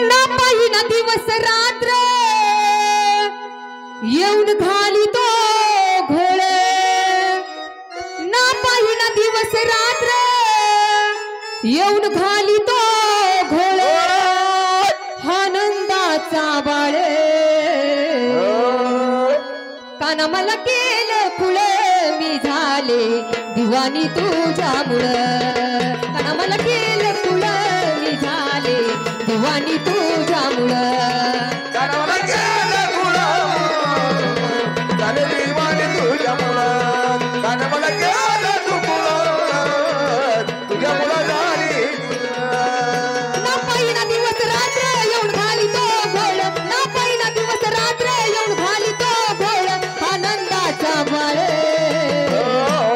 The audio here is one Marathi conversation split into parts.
ना पाहिना दिवस रात्र येऊन घाली तो घोळ ना पाहिना दिवस रात्र येऊन घाली तो घोळ आनंदाचा बाळे काना मला केलं फुळ मी झाले दिवानी तुझ्यामुळं काना मला केलं फुळ मी झाले दिवानी तुझ्यामुळं काना मला केलं फुळ झाले दिवानी तुझ्यामुळं काना मला केलं तू फुळ तुझ्यामुळं झाली ना पाहिना दिवस रात्र येऊन घाली तो घोळ ना पाहिना दिवस रात्र येऊन घाली तो घोळ आनंदाचा बाळ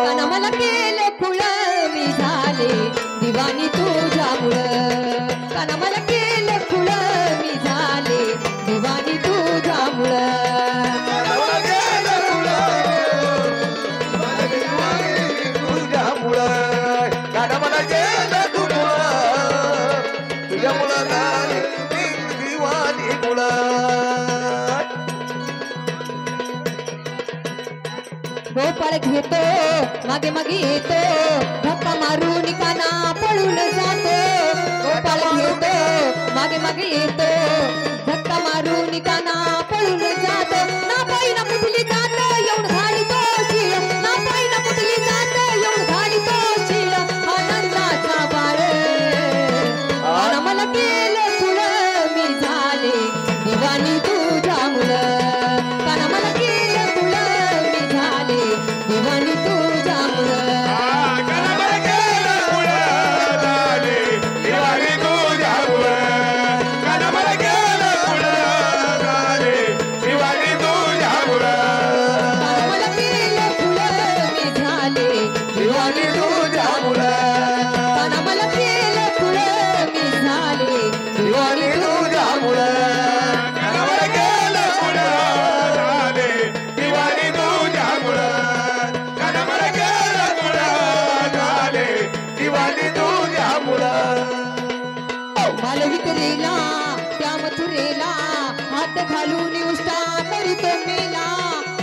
काना मला केलं फुळ मी झाले दिवानी तुझ्यामुळं काना मला केलं फुळ मी झाले दिवानी तुझ्यामुळं गोपाळ घेतो मागे मागे येतो धक्का मारून काना पळून जातो गोपाळ घेतो मागे मागे येतो धक्का मारून काना पळून जातो ना पाहिना कुठली जात येऊन घाली तो शिळ ना पाहिना कुठली जात येऊन घाली तो शिळ आनंदाचा बाळ काना मला केलं फुळ मी झाले दिवानी तुझ्यामुळं काना मला केलं फुळ मी झाले दिवानी तुझ्यामुळं काना मला केलं फुळ झाले दिवानी तुझ्यामुळं काना मला केलं फुळ झाले दिवानी तुझ्यामुळं काना मला केलं फुळ मी झाले दिवानी तुझ्यामुळं काना मला केलं फुळ मी झाले दिवानी तुझ्यामुळं काना मला केलं फुळ झाले दिवानी तुझ्यामुळं काना मला केलं फुळ झाले दिवानी तुझ्यामुळं मालविकरेला त्या मथुरेला हात घालून उष्टा करीतो मेला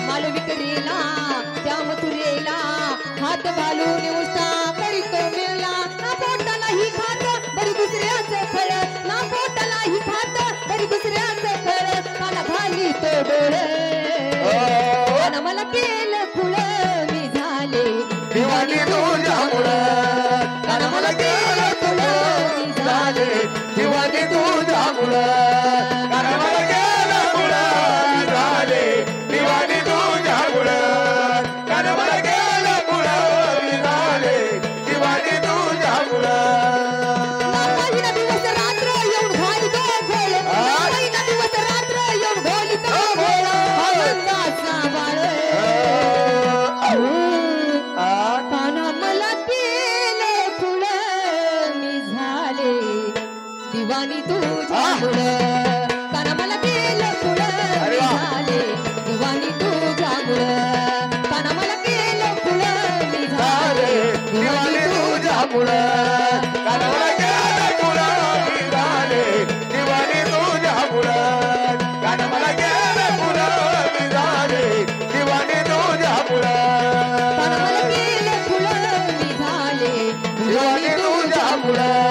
मालविकरेला त्या मथुरेला हात घालून उष्टा करीतो मेला ना पोटालाही खात बरी दुसऱ्याचं फळ ना पोटालाही खात बरी दुसऱ्याचं फळ काना घाली तो डोळ काना मला केलं फुळ मी झाले दिवानी तुझ्यामुळं काना मला केलं फुळ मी झाले दिवानी तुझ्यामुळं काना मला केलं फुळ झाले दिवानी तुझ्यामुळं काना मला केलं फुळ झाले दिवानी तुझ्यामुळं ना पाहिना दिवस रात्र येऊन घाली तो घोळ ना पाहिना दिवस रात्र येऊन घाली तो घोळ आनंदाचा बाळ काना मला केलं फुळ मी झाले दिवानी तुझ्यामुळं काना मला केलं फुळ मी झाले दिवानी तुझ्यामुळं काना मला केलं फुळ मी झाले दिवानी तुझ्यामुळं काना मला केलं फुळ झाले दिवानी तुझ्यामुळं काना मला केलं फुळ झाले दिवानी तुझ्यामुळं काना मला केलं फुळ मी झाले दिवानी तुझ्यामुळं